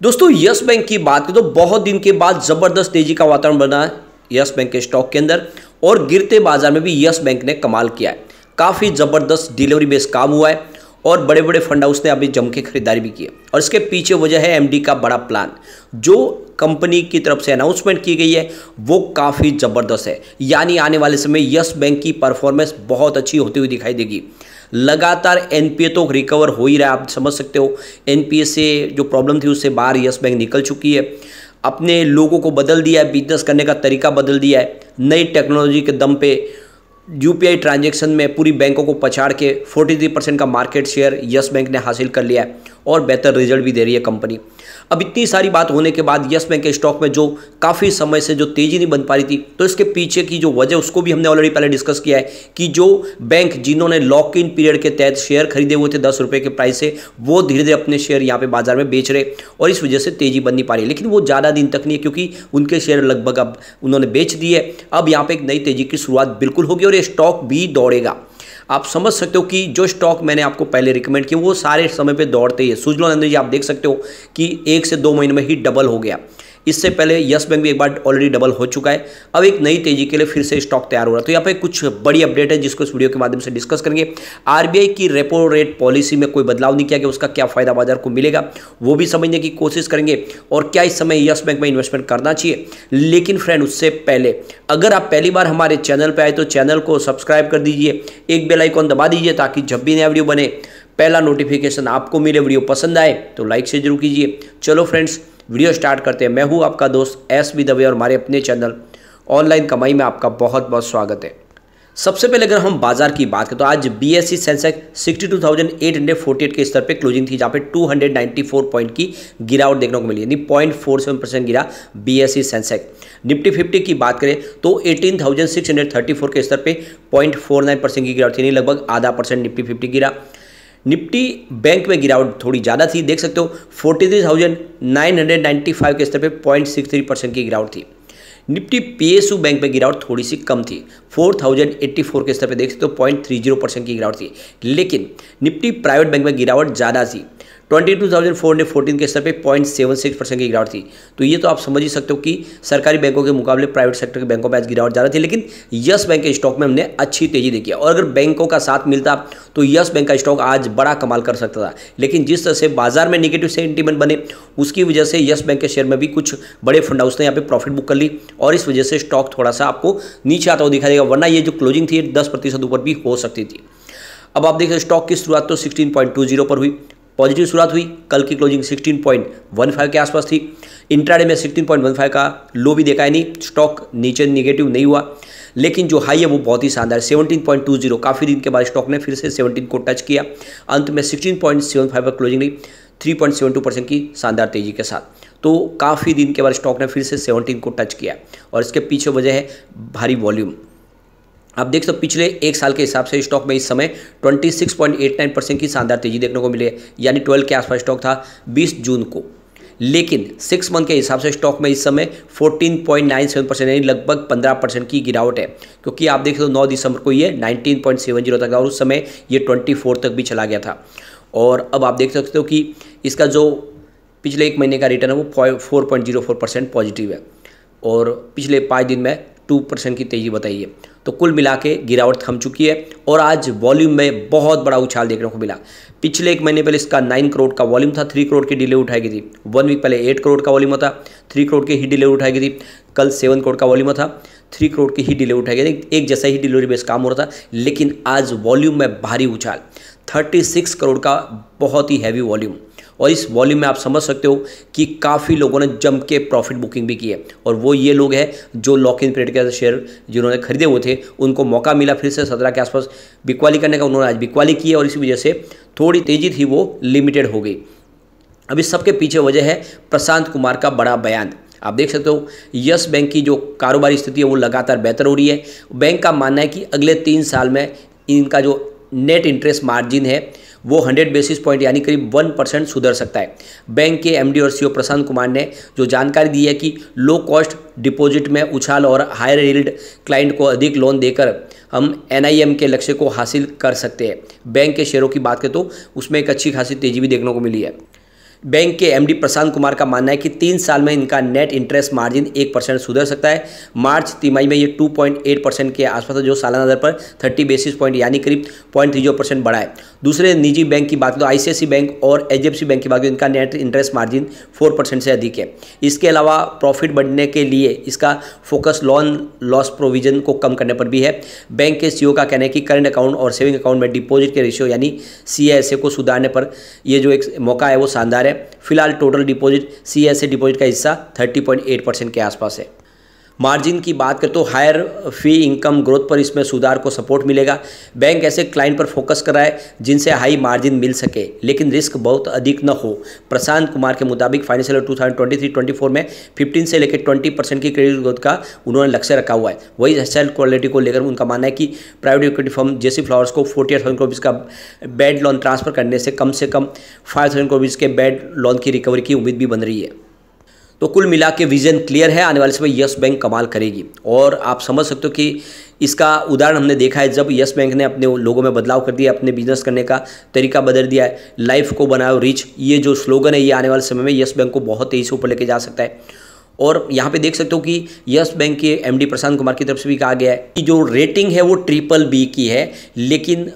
दोस्तों yes bank की बात करें तो बहुत दिन के बाद जबरदस्त तेजी का वातावरण बना है यस बैंक के स्टॉक के अंदर। और गिरते बाजार में भी यस बैंक ने कमाल किया है। काफ़ी ज़बरदस्त डिलीवरी बेस्ड काम हुआ है और बड़े बड़े फंड हाउस ने अभी जम के खरीदारी भी की है। और इसके पीछे वजह है एमडी का बड़ा प्लान जो कंपनी की तरफ से अनाउंसमेंट की गई है वो काफ़ी ज़बरदस्त है। यानी आने वाले समय यस बैंक की परफॉर्मेंस बहुत अच्छी होती हुई दिखाई देगी। लगातार एनपीए तो रिकवर हो ही रहा है, आप समझ सकते हो। एनपीए से जो प्रॉब्लम थी उससे बाहर यस बैंक निकल चुकी है, अपने लोगों को बदल दिया है, बिजनेस करने का तरीका बदल दिया है। नई टेक्नोलॉजी के दम पे यूपीआई ट्रांजैक्शन में पूरी बैंकों को पछाड़ के 43% का मार्केट शेयर यस बैंक ने हासिल कर लिया है और बेहतर रिजल्ट भी दे रही है कंपनी। अब इतनी सारी बात होने के बाद यस बैंक के स्टॉक में जो काफ़ी समय से जो तेज़ी नहीं बन पा रही थी, तो इसके पीछे की जो वजह उसको भी हमने ऑलरेडी पहले डिस्कस किया है कि जो बैंक जिन्होंने लॉक इन पीरियड के तहत शेयर खरीदे हुए थे 10 रुपये के प्राइस से, वो धीरे धीरे अपने शेयर यहाँ पे बाजार में बेच रहे और इस वजह से तेज़ी बन नहीं पा रही। लेकिन वो ज़्यादा दिन तक नहीं है क्योंकि उनके शेयर लगभग अब उन्होंने बेच दिए। अब यहाँ पर एक नई तेज़ी की शुरुआत बिल्कुल होगी और ये स्टॉक भी दौड़ेगा। आप समझ सकते हो कि जो स्टॉक मैंने आपको पहले रिकमेंड किया वो सारे समय पे दौड़ते ही है। सुजलॉन एनर्जी आप देख सकते हो कि 1 से 2 महीने में ही डबल हो गया। इससे पहले यस बैंक भी एक बार ऑलरेडी डबल हो चुका है। अब एक नई तेजी के लिए फिर से स्टॉक तैयार हो रहा है। तो यहाँ पे कुछ बड़ी अपडेट है जिसको इस वीडियो के माध्यम से डिस्कस करेंगे। आरबीआई की रेपो रेट पॉलिसी में कोई बदलाव नहीं किया गया, उसका क्या फायदा बाजार को मिलेगा वो भी समझने की कोशिश करेंगे और क्या इस समय यस बैंक में इन्वेस्टमेंट करना चाहिए। लेकिन फ्रेंड उससे पहले अगर आप पहली बार हमारे चैनल पर आए तो चैनल को सब्सक्राइब कर दीजिए, एक बेल आइकॉन दबा दीजिए ताकि जब भी नया वीडियो बने पहला नोटिफिकेशन आपको मिले। वीडियो पसंद आए तो लाइक से जरूर कीजिए। चलो फ्रेंड्स वीडियो स्टार्ट करते हैं। मैं हूं आपका दोस्त एस बी दवे और हमारे अपने चैनल ऑनलाइन कमाई में आपका बहुत बहुत स्वागत है। सबसे पहले अगर हम बाजार की बात करें तो आज बीएसई सेंसेक्स 62,848 के स्तर पे क्लोजिंग थी, जहाँ पे 294 पॉइंट की गिरावट देखने को मिली, यानी 0.47% गिरा बीएसई सेंसेक्स। निफ्टी 50 की बात करें तो 18,634 के स्तर पे 0.49% की गिरावट थी, यानी लगभग आधा % निफ्टी 50 गिरा। निफ्टी बैंक में गिरावट थोड़ी ज़्यादा थी, देख सकते हो 43,995 के स्तर पे 0.63% की गिरावट थी। निफ्टी पीएसयू बैंक में गिरावट थोड़ी सी कम थी, 4,084 के स्तर पे देख सकते हो 0.30% की गिरावट थी। लेकिन निफ्टी प्राइवेट बैंक में गिरावट ज़्यादा थी, 22,414 के स्तर पे 0.76% की गिरावट थी। तो ये तो आप समझ ही सकते हो कि सरकारी बैंकों के मुकाबले प्राइवेट सेक्टर के बैंकों में आज गिरावट ज़्यादा थी। लेकिन यस बैंक के स्टॉक में हमने अच्छी तेजी देखी है और अगर बैंकों का साथ मिलता तो यस बैंक का स्टॉक आज बड़ा कमाल कर सकता था। लेकिन जिस तरह से बाजार में नेगेटिव सेंटीमेंट बने उसकी वजह से यस बैंक के शेयर में भी कुछ बड़े फंड हाउस ने यहाँ पे प्रॉफिट बुक कर ली और इस वजह से स्टॉक थोड़ा सा आपको नीचे आता हुआ दिखाई देगा, वरना ये जो क्लोजिंग थी 10% ऊपर भी हो सकती थी। अब आप देखिए स्टॉक की शुरुआत तो 16.20 पर हुई, पॉजिटिव शुरुआत हुई। कल की क्लोजिंग 16.15 के आसपास थी। इंट्राडे में 16.15 का लो भी देखा है, नहीं स्टॉक नीचे नेगेटिव नहीं हुआ, लेकिन जो हाई है वो बहुत ही शानदार 17.20। काफ़ी दिन के बाद स्टॉक ने फिर से 17 को टच किया। अंत में 16.75 पर क्लोजिंग रही, 3.72% की शानदार तेजी के साथ। तो काफ़ी दिन के बाद स्टॉक ने फिर से 17 को टच किया और इसके पीछे वजह है भारी वॉल्यूम। आप देख सकते हो पिछले एक साल के हिसाब से स्टॉक में इस समय 26.89% की शानदार तेजी देखने को मिली है, यानी 12 के आसपास स्टॉक था 20 जून को। लेकिन 6 मंथ के हिसाब से स्टॉक में इस समय 14.97% यानी लगभग 15% की गिरावट है, क्योंकि आप देख लो 9 दिसंबर को ये 19.70 तक था और उस समय ये 24 तक भी चला गया था। और अब आप देख सकते हो कि इसका जो पिछले एक महीने का रिटर्न है वो 4.04% पॉजिटिव है और पिछले 5 दिन में 2% की तेज़ी बताई है। तो कुल मिला के गिरावट थम चुकी है और आज वॉल्यूम में बहुत बड़ा उछाल देखने को मिला। पिछले एक महीने पहले इसका 9 करोड़ का वॉल्यूम था, 3 करोड़ की डिलीवरी उठाई गई थी। 1 वीक पहले 8 करोड़ का वॉल्यूम था, 3 करोड़ की ही डिलीवरी उठाई गई थी। कल 7 करोड़ का वॉल्यूम था, 3 करोड़ की ही डिलीवरी उठाई गई थी। एक जैसा ही डिलीवरी बेस काम हो रहा था, लेकिन आज वॉल्यूम में भारी उछाल, 36 करोड़ का बहुत ही हैवी वॉल्यूम। और इस वॉल्यूम में आप समझ सकते हो कि काफ़ी लोगों ने जम के प्रॉफिट बुकिंग भी की है और वो ये लोग हैं जो लॉक इन पीरियड के शेयर जिन्होंने खरीदे हुए थे, उनको मौका मिला फिर से 17 के आसपास बिकवाली करने का। उन्होंने आज बिकवाली की है और इसी वजह से थोड़ी तेज़ी थी वो लिमिटेड हो गई। अब इस सब के पीछे वजह है प्रशांत कुमार का बड़ा बयान। आप देख सकते हो यस बैंक की जो कारोबारी स्थिति है वो लगातार बेहतर हो रही है। बैंक का मानना है कि अगले 3 साल में इनका जो नेट इंटरेस्ट मार्जिन है वो 100 बेसिस पॉइंट यानी करीब 1% सुधर सकता है। बैंक के एमडी और सीईओ प्रशांत कुमार ने जो जानकारी दी है कि लो कॉस्ट डिपॉजिट में उछाल और हायर यील्ड क्लाइंट को अधिक लोन देकर हम एनआईएम के लक्ष्य को हासिल कर सकते हैं। बैंक के शेयरों की बात करें तो उसमें एक अच्छी खासी तेजी भी देखने को मिली है। बैंक के एमडी प्रशांत कुमार का मानना है कि 3 साल में इनका नेट इंटरेस्ट मार्जिन 1% सुधर सकता है। मार्च तिमाही में ये 2.8% के आसपास, जो सालाना दर पर 30 बेसिस पॉइंट यानी करीब 0.30% बढ़ा है। दूसरे निजी बैंक की बात करें तो आईसीआईसीआई बैंक और एचडीएफसी बैंक की बात करें, इनका नेट इंटरेस्ट मार्जिन 4% से अधिक है। इसके अलावा प्रॉफिट बढ़ने के लिए इसका फोकस लोन लॉस प्रोविजन को कम करने पर भी है। बैंक के सीईओ का कहना है कि करंट अकाउंट और सेविंग अकाउंट में डिपॉजिट के रेशियो यानी सीएसए को सुधारने पर ये जो एक मौका है वो शानदार है। फिलहाल टोटल डिपॉजिट सीएसए डिपॉजिट का हिस्सा 30.8% के आसपास है। मार्जिन की बात करें तो हायर फी इनकम ग्रोथ पर इसमें सुधार को सपोर्ट मिलेगा। बैंक ऐसे क्लाइंट पर फोकस कर रहा है जिनसे हाई मार्जिन मिल सके लेकिन रिस्क बहुत अधिक न हो। प्रशांत कुमार के मुताबिक फाइनेंशियल 2023-24 में 15 से लेकर 20% की क्रेडिट ग्रोथ का उन्होंने लक्ष्य रखा हुआ है। वही एसेट क्वालिटी को लेकर उनका मानना है कि प्राइवेट इक्विटी फर्म जेसी फ्लावर्स को 48,000 करोड़ का बैड लोन ट्रांसफर करने से कम 5,000 करोड़ के बैड लोन की रिकवरी की उम्मीद भी बन रही है। तो कुल मिला के विजन क्लियर है, आने वाले समय यस बैंक कमाल करेगी। और आप समझ सकते हो कि इसका उदाहरण हमने देखा है जब यस बैंक ने अपने लोगों में बदलाव कर दिया, अपने बिजनेस करने का तरीका बदल दिया है। लाइफ को बनाओ रिच, ये जो स्लोगन है ये आने वाले समय में यस बैंक को बहुत तेज़ी से ऊपर लेके जा सकता है। और यहाँ पे देख सकते हो कि यस बैंक के एमडी प्रशांत कुमार की तरफ से भी कहा गया है कि जो रेटिंग है वो BBB की है, लेकिन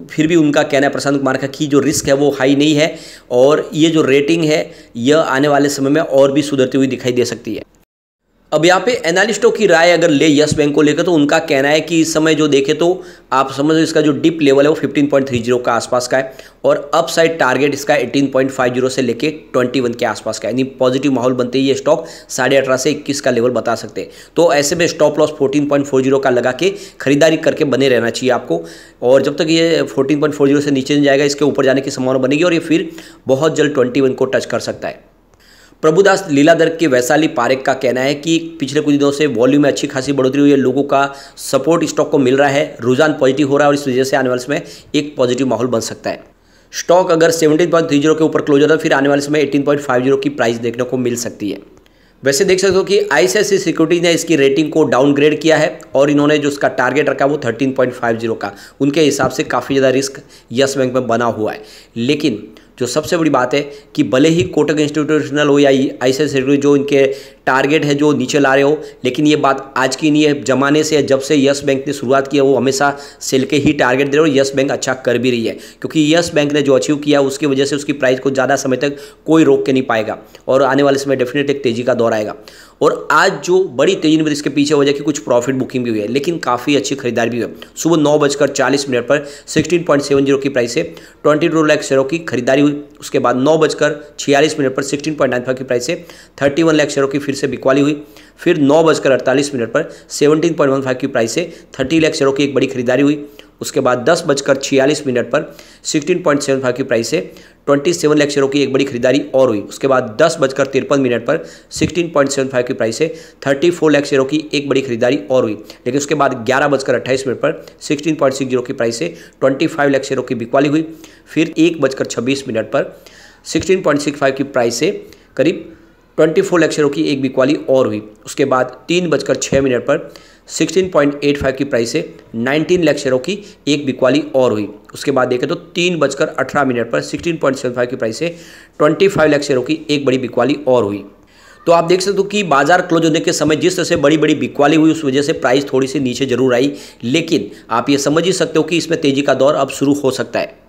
फिर भी उनका कहना है प्रशांत कुमार का कि जो रिस्क है वो हाई नहीं है और ये जो रेटिंग है यह आने वाले समय में और भी सुधरती हुई दिखाई दे सकती है। अब यहाँ पे एनालिस्टों की राय अगर ले यस बैंक को लेकर तो उनका कहना है कि इस समय जो देखे तो आप समझो इसका जो डिप लेवल है वो 15.30 का आसपास का है और अपसाइड टारगेट इसका 18.50 से लेके 21 के आसपास का है। यानी पॉजिटिव माहौल बनते ही ये स्टॉक 18.5 से 21 का लेवल बता सकते हैं। तो ऐसे में स्टॉप लॉस 14.40 का लगा के खरीदारी करके बने रहना चाहिए आपको। और जब तक ये 14.40 से नीचे नहीं जाएगा इसके ऊपर जाने की संभावना बनेगी और ये फिर बहुत जल्द 21 को टच कर सकता है। प्रभुदास लीलाधर के वैशाली पारेख का कहना है कि पिछले कुछ दिनों से वॉल्यूम में अच्छी खासी बढ़ोतरी हुई है, लोगों का सपोर्ट स्टॉक को मिल रहा है, रुझान पॉजिटिव हो रहा है और इस वजह से आने वाले समय एक पॉजिटिव माहौल बन सकता है। स्टॉक अगर 17.30 के ऊपर क्लोज होता है फिर आने वाले समय 18.50 की प्राइस देखने को मिल सकती है। वैसे देख सकते हो कि आईसीआईसीआई सिक्योरिटीज ने इसकी रेटिंग को डाउनग्रेड किया है और इन्होंने जो उसका टारगेट रखा वो 13.50 का, उनके हिसाब से काफ़ी ज़्यादा रिस्क यस बैंक में बना हुआ है। लेकिन जो सबसे बड़ी बात है कि भले ही कोटक इंस्टीट्यूशनल हो या आईसीआईसीआई सिक्योरिटीज जो इनके टारगेट है जो नीचे ला रहे हो, लेकिन ये बात आज की नहीं है, जमाने से जब से यस बैंक ने शुरुआत की है वो हमेशा सेल के ही टारगेट दे रहे हो। यस बैंक अच्छा कर भी रही है क्योंकि यस बैंक ने जो अचीव किया उसकी वजह से उसकी प्राइस को ज़्यादा समय तक कोई रोक के नहीं पाएगा और आने वाले समय डेफिनेटली एक तेज़ी का दौर आएगा। और आज जो बड़ी तेजी में इसके पीछे वजह की कुछ प्रॉफिट बुकिंग भी हुई है लेकिन काफ़ी अच्छी खरीदारी भी हुई है। सुबह 9:40 पर 16.70 की प्राइस से 22 लाख शेयरों की खरीदारी हुई। उसके बाद 9:46 पर 16.95 की प्राइस से 31 लाख शेयरों की फिर से बिकवाली हुई। फिर 9:48 पर 17.15 की प्राइस से 30 लाख शेयरों की एक बड़ी खरीदारी हुई। उसके बाद 10:46 पर 16.75 की प्राइस से 27 लाख शेयरों की एक बड़ी खरीदारी और हुई। उसके बाद 10:53 पर 16.75 की प्राइस से 34 लाख शेयरों की एक बड़ी खरीदारी और हुई। लेकिन उसके बाद 11:28 पर 16.60 की प्राइस से 25 लाख शेयरों की बिकवाली हुई। फिर 1:26 पर 16.65 की प्राइस से करीब 24 लाख शेयरों की एक बिकवाली और हुई। उसके बाद 3:06 पर 16.85 की प्राइस से 19 लाख शेयरों की एक बिकवाली और हुई। उसके बाद देखें तो 3:18 पर 16.75 की प्राइस से 25 लाख शेयरों की एक बड़ी बिकवाली और हुई। तो आप देख सकते हो कि बाजार क्लोज होने के समय जिस तरह से बड़ी बड़ी बिकवाली हुई उस वजह से प्राइस थोड़ी सी नीचे जरूर आई, लेकिन आप ये समझ ही सकते हो कि इसमें तेजी का दौर अब शुरू हो सकता है।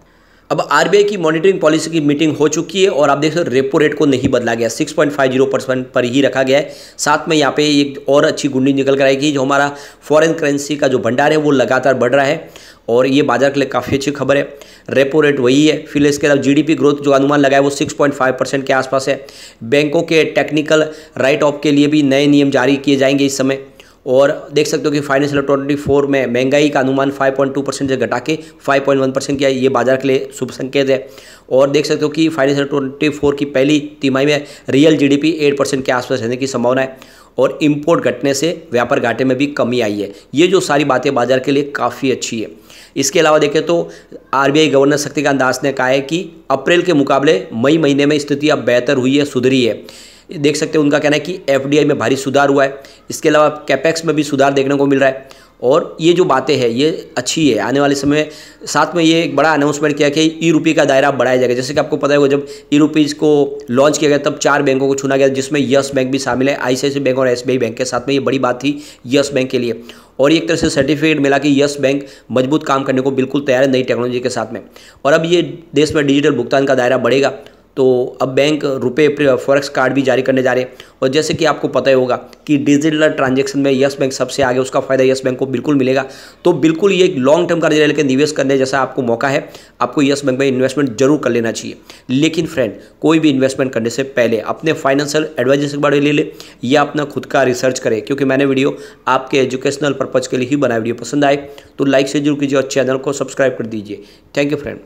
अब आरबीआई की मॉनिटरिंग पॉलिसी की मीटिंग हो चुकी है और आप देख सकते हो रेपो रेट को नहीं बदला गया, 6.50% पर ही रखा गया है। साथ में यहाँ पे एक और अच्छी गुंडी निकल कर आएगी, जो हमारा फॉरेन करेंसी का जो भंडार है वो लगातार बढ़ रहा है और ये बाजार के लिए काफ़ी अच्छी खबर है। रेपो रेट वही है। फिर इसके अलावा जीडीपी ग्रोथ जो अनुमान लगाया वो 6.5% के आसपास है। बैंकों के टेक्निकल राइट ऑफ के लिए भी नए नियम जारी किए जाएंगे इस समय। और देख सकते हो कि फाइनेंशियल 24 में महंगाई का अनुमान 5.2% से घटा के 5.1% किया, ये बाजार के लिए शुभ संकेत है। और देख सकते हो कि फाइनेंशियल 24 की पहली तिमाही में रियल जीडीपी 8% के आसपास रहने की संभावना है और इंपोर्ट घटने से व्यापार घाटे में भी कमी आई है। ये जो सारी बातें बाजार के लिए काफ़ी अच्छी है। इसके अलावा देखें तो आरबीआई गवर्नर शक्तिकांत दास ने कहा है कि अप्रैल के मुकाबले मई महीने में स्थिति अब बेहतर हुई है, सुधरी है। देख सकते हैं उनका कहना है कि एफडीआई में भारी सुधार हुआ है। इसके अलावा कैपेक्स में भी सुधार देखने को मिल रहा है और ये जो बातें हैं ये अच्छी है। आने वाले समय साथ में ये एक बड़ा अनाउंसमेंट किया कि ई रुपये का दायरा बढ़ाया जाएगा। जैसे कि आपको पता होगा जब ई रुपीज़ को लॉन्च किया गया तब 4 बैंकों को चुना गया, जिसमें यस बैंक भी शामिल है, ICICI बैंक और SBI बैंक के साथ में। ये बड़ी बात थी यस बैंक के लिए, और एक तरह से सर्टिफिकेट मिला कि यस बैंक मजबूत काम करने को बिल्कुल तैयार है नई टेक्नोलॉजी के साथ में। और अब ये देश में डिजिटल भुगतान का दायरा बढ़ेगा, तो अब बैंक रुपये फॉरेक्स कार्ड भी जारी करने जा रहे हैं। और जैसे कि आपको पता ही होगा कि डिजिटल ट्रांजैक्शन में यस बैंक सबसे आगे, उसका फ़ायदा यस बैंक को बिल्कुल मिलेगा। तो बिल्कुल ये एक लॉन्ग टर्म कर्जा लेकर निवेश करने जैसा आपको मौका है, आपको यस बैंक में इन्वेस्टमेंट जरूर कर लेना चाहिए। लेकिन फ्रेंड, कोई भी इन्वेस्टमेंट करने से पहले अपने फाइनेंशियल एडवाइजर से बारे ले ले या अपना खुद का रिसर्च करें, क्योंकि मैंने वीडियो आपके एजुकेशनल पर्पज़ के लिए ही बनाया। वीडियो पसंद आए तो लाइक से जरूर कीजिए और चैनल को सब्सक्राइब कर दीजिए। Thank you friend.